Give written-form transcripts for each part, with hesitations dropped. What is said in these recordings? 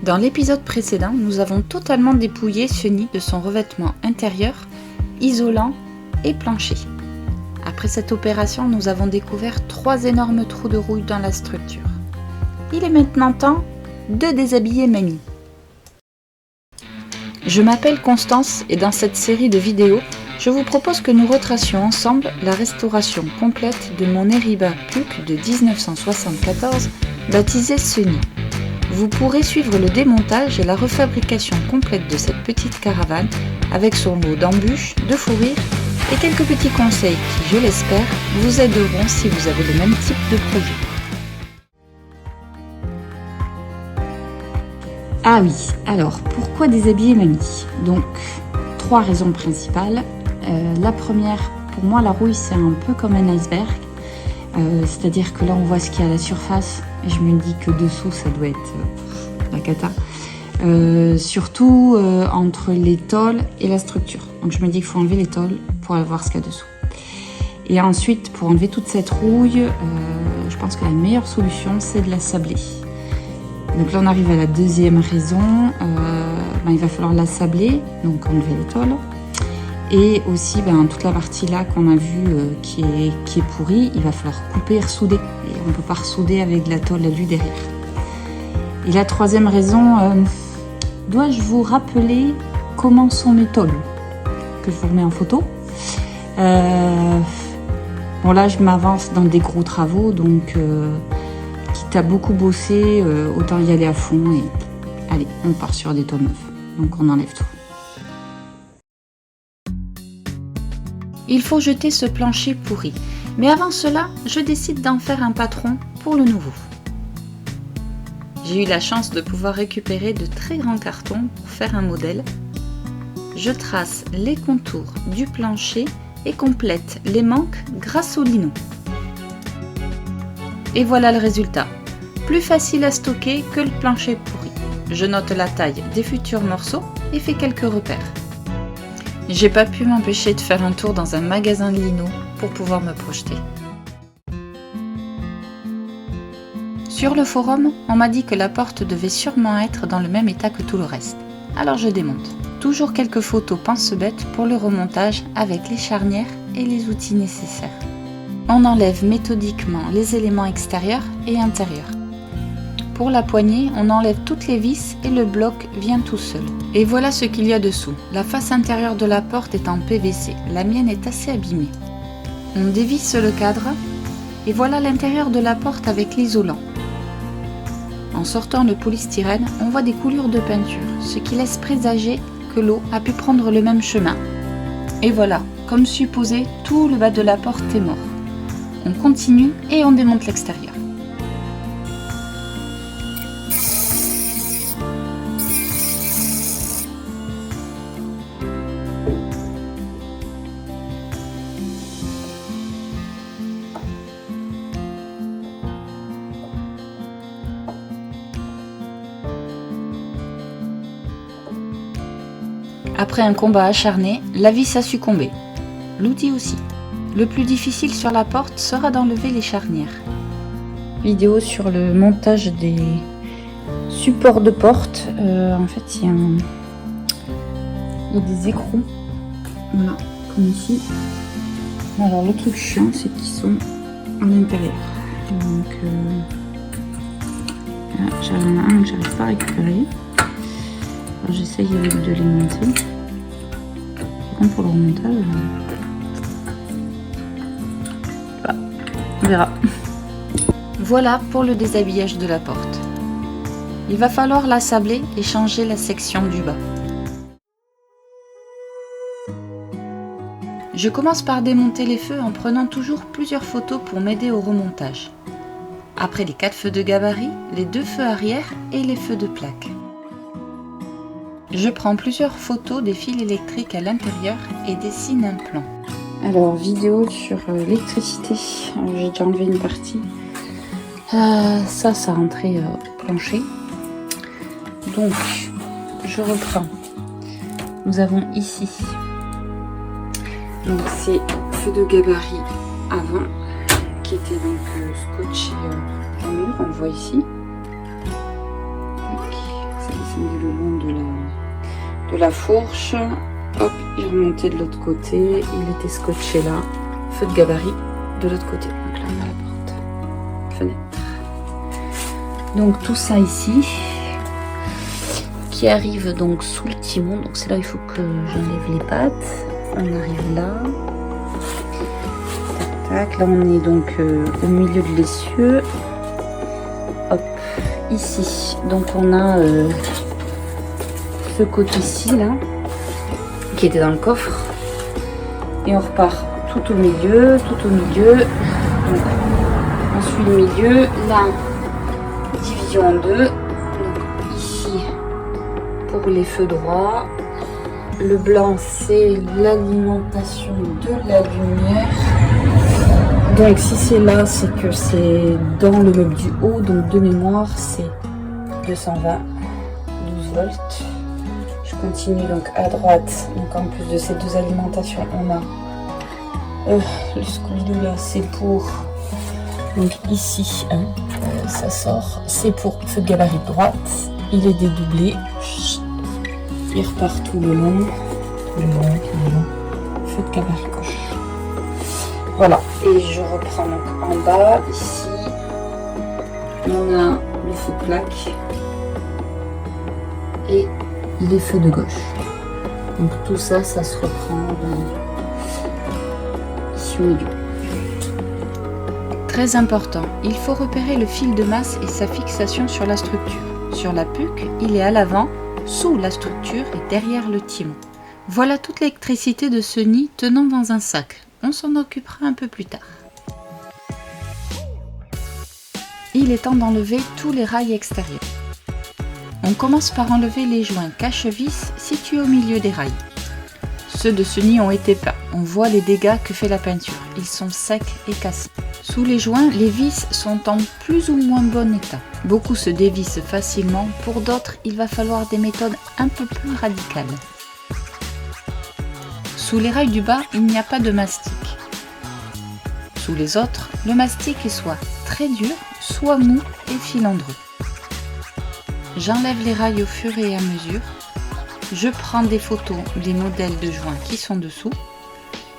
Dans l'épisode précédent, nous avons totalement dépouillé ce nid de son revêtement intérieur, isolant et plancher. Après cette opération, nous avons découvert 3 énormes trous de rouille dans la structure. Il est maintenant temps de déshabiller Mamie. Je m'appelle Constance et dans cette série de vidéos, je vous propose que nous retracions ensemble la restauration complète de mon Eriba Puck de 1974, baptisé Sunny. Vous pourrez suivre le démontage et la refabrication complète de cette petite caravane avec son lot d'embûches, de fourrures et quelques petits conseils qui, je l'espère, vous aideront si vous avez le même type de projet. Ah oui, alors pourquoi déshabiller Mamie? Donc, 3 raisons principales. La première, pour moi la rouille c'est un peu comme un iceberg, c'est-à-dire que là on voit ce qu'il y a à la surface et je me dis que dessous ça doit être la cata, surtout entre les tôles et la structure. Donc je me dis qu'il faut enlever les tôles pour aller voir ce qu'il y a dessous. Et ensuite, pour enlever toute cette rouille, je pense que la meilleure solution c'est de la sabler. Donc là on arrive à la deuxième raison, il va falloir la sabler, donc enlever les tôles. Et aussi toute la partie là qu'on a vue qui est pourrie, il va falloir couper et ressouder. Et on ne peut pas ressouder avec de la tôle alu derrière. Et la troisième raison, dois-je vous rappeler comment sont mes tôles que je vous remets en photo. Bon là je m'avance dans des gros travaux, donc quitte à beaucoup bosser, autant y aller à fond et allez, on part sur des tôles neuves. Donc on enlève tout. Il faut jeter ce plancher pourri. Mais avant cela, je décide d'en faire un patron pour le nouveau. J'ai eu la chance de pouvoir récupérer de très grands cartons pour faire un modèle. Je trace les contours du plancher et complète les manques grâce au lino. Et voilà le résultat. Plus facile à stocker que le plancher pourri. Je note la taille des futurs morceaux et fais quelques repères. J'ai pas pu m'empêcher de faire un tour dans un magasin de lino pour pouvoir me projeter. Sur le forum, on m'a dit que la porte devait sûrement être dans le même état que tout le reste. Alors je démonte. Toujours quelques photos pense-bête pour le remontage avec les charnières et les outils nécessaires. On enlève méthodiquement les éléments extérieurs et intérieurs. Pour la poignée, on enlève toutes les vis et le bloc vient tout seul. Et voilà ce qu'il y a dessous. La face intérieure de la porte est en PVC. La mienne est assez abîmée. On dévisse le cadre et voilà l'intérieur de la porte avec l'isolant. En sortant le polystyrène, on voit des coulures de peinture, ce qui laisse présager que l'eau a pu prendre le même chemin. Et voilà, comme supposé, tout le bas de la porte est mort. On continue et on démonte l'extérieur. Après un combat acharné, la vis a succombé. L'outil aussi. Le plus difficile sur la porte sera d'enlever les charnières. Vidéo sur le montage des supports de porte. En fait, il y a des écrous. Voilà, comme ici. Alors, le truc chiant, c'est qu'ils sont à l'intérieur. Donc, j'en ai un que j'arrive pas à récupérer. Alors, j'essaye de les monter. Par contre, pour le remontage, on verra. Voilà pour le déshabillage de la porte. Il va falloir la sabler et changer la section du bas. Je commence par démonter les feux en prenant toujours plusieurs photos pour m'aider au remontage. Après les 4 feux de gabarit, les 2 feux arrière et les feux de plaque. Je prends plusieurs photos des fils électriques à l'intérieur et dessine un plan. Alors, vidéo sur l'électricité. J'ai déjà enlevé une partie. Ça rentrait au plancher. Donc, je reprends. Nous avons ici. Donc, c'est feu de gabarit avant, qui était donc scotché au mur. On le voit ici. Donc, c'est de la fourche. Hop, il remontait de l'autre côté. Il était scotché là. Feu de gabarit de l'autre côté. Donc là, on a la porte. Fenêtre. Donc tout ça ici. Qui arrive donc sous le timon. Donc c'est là il faut que j'enlève les pattes. On arrive là. Tac, tac. Là on est donc au milieu de l'essieu. Hop, ici. Donc on a ce côté-ci là, qui était dans le coffre. Et on repart tout au milieu, tout au milieu. Donc on suit le milieu. Là, division en deux. Donc ici, pour les feux droits. Le blanc, c'est l'alimentation de la lumière. Donc si c'est là, c'est que c'est dans le meuble du haut. Donc de mémoire, c'est 220, 12 volts. Je continue donc à droite. Donc en plus de ces deux alimentations, on a le Scooby-Doo là, c'est pour... Donc ici, hein, ça sort. C'est pour feu de gabarit de droite. Il est dédoublé. Il repart tout le long. Feu de gabarit gauche. Voilà. Et je reprends donc en bas. Ici, on a le feu de plaque. Et les feux de gauche. Donc tout ça, ça se reprend ici au milieu. Très important, il faut repérer le fil de masse et sa fixation sur la structure. Sur la puque, il est à l'avant, sous la structure et derrière le timon. Voilà toute l'électricité de ce nid tenant dans un sac. On s'en occupera un peu plus tard. Il est temps d'enlever tous les rails extérieurs. On commence par enlever les joints cache-vis situés au milieu des rails. Ceux de ce nid ont été peints. On voit les dégâts que fait la peinture. Ils sont secs et cassés. Sous les joints, les vis sont en plus ou moins bon état. Beaucoup se dévissent facilement. Pour d'autres, il va falloir des méthodes un peu plus radicales. Sous les rails du bas, il n'y a pas de mastic. Sous les autres, le mastic est soit très dur, soit mou et filandreux. J'enlève les rails au fur et à mesure. Je prends des photos des modèles de joints qui sont dessous.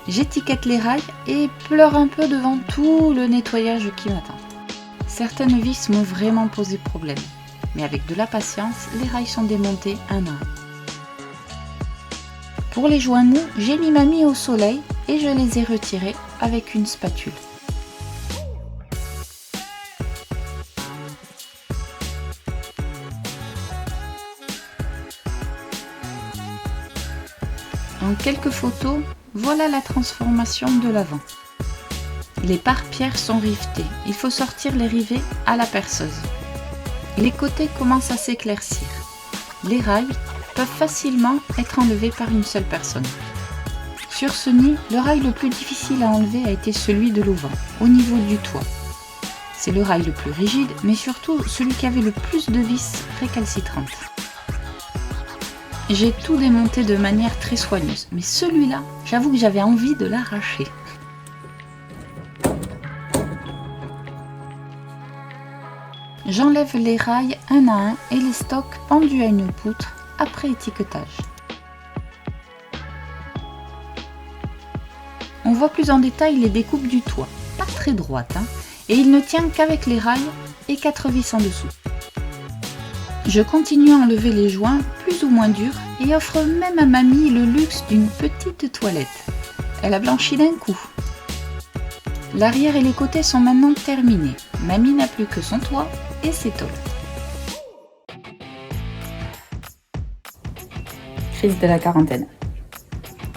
J'étiquette les rails et pleure un peu devant tout le nettoyage qui m'attend. Certaines vis m'ont vraiment posé problème, mais avec de la patience, les rails sont démontés un à un. Pour les joints mous, j'ai mis mamie au soleil et je les ai retirés avec une spatule. En quelques photos, voilà la transformation de l'avant. Les pare-pierres sont rivetées, il faut sortir les rivets à la perceuse. Les côtés commencent à s'éclaircir. Les rails peuvent facilement être enlevés par une seule personne. Sur ce nid, le rail le plus difficile à enlever a été celui de l'auvent, au niveau du toit. C'est le rail le plus rigide, mais surtout celui qui avait le plus de vis récalcitrantes. J'ai tout démonté de manière très soigneuse, mais celui-là, j'avoue que j'avais envie de l'arracher. J'enlève les rails un à un et les stocks pendus à une poutre après étiquetage. On voit plus en détail les découpes du toit, pas très droites, hein, et il ne tient qu'avec les rails et 4 vis en dessous. Je continue à enlever les joints plus ou moins durs et offre même à mamie le luxe d'une petite toilette. Elle a blanchi d'un coup. L'arrière et les côtés sont maintenant terminés. Mamie n'a plus que son toit et ses tôles. Crise de la quarantaine.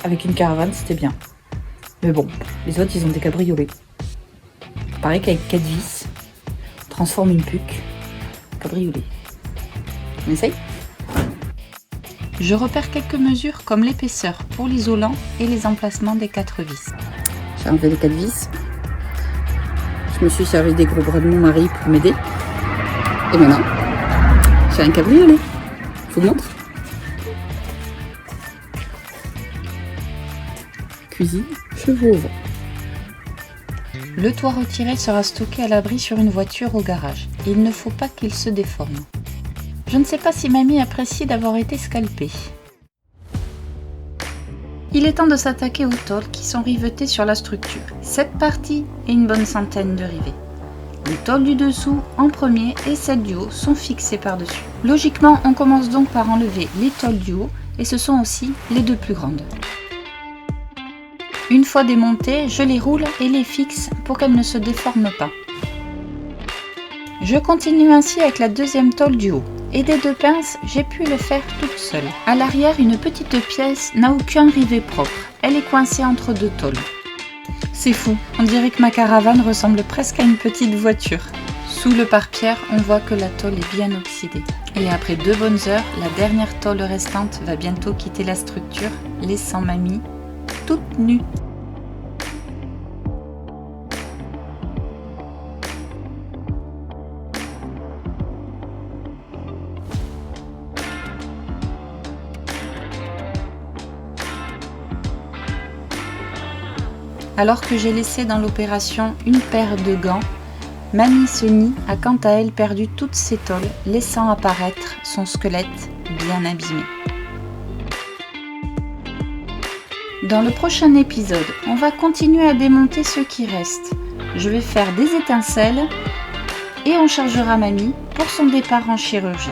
Avec une caravane, c'était bien. Mais bon, les autres, ils ont des cabriolets. Pareil qu'avec 4 vis, on transforme une puque en cabriolet. On essaye ? Je repère quelques mesures comme l'épaisseur pour l'isolant et les emplacements des 4 vis. J'ai enlevé les 4 vis. Je me suis servi des gros bras de mon mari pour m'aider. Et maintenant, j'ai un cabriolet. Je vous montre. Cuisine, chevaux au vent. Le toit retiré sera stocké à l'abri sur une voiture au garage. Il ne faut pas qu'il se déforme. Je ne sais pas si mamie apprécie d'avoir été scalpée. Il est temps de s'attaquer aux tôles qui sont rivetées sur la structure. Cette partie et une bonne centaine de rivets. Les tôles du dessous en premier et celles du haut sont fixées par-dessus. Logiquement, on commence donc par enlever les tôles du haut et ce sont aussi les deux plus grandes. Une fois démontées, je les roule et les fixe pour qu'elles ne se déforment pas. Je continue ainsi avec la deuxième tôle du haut. Et des deux pinces, j'ai pu le faire toute seule. À l'arrière, une petite pièce n'a aucun rivet propre. Elle est coincée entre deux tôles. C'est fou, on dirait que ma caravane ressemble presque à une petite voiture. Sous le pare-pierre, on voit que la tôle est bien oxydée. Et après 2 bonnes heures, la dernière tôle restante va bientôt quitter la structure, laissant mamie toute nue. Alors que j'ai laissé dans l'opération une paire de gants, Mamie Sunny a quant à elle perdu toutes ses tôles, laissant apparaître son squelette bien abîmé. Dans le prochain épisode, on va continuer à démonter ce qui reste. Je vais faire des étincelles et on chargera Mamie pour son départ en chirurgie.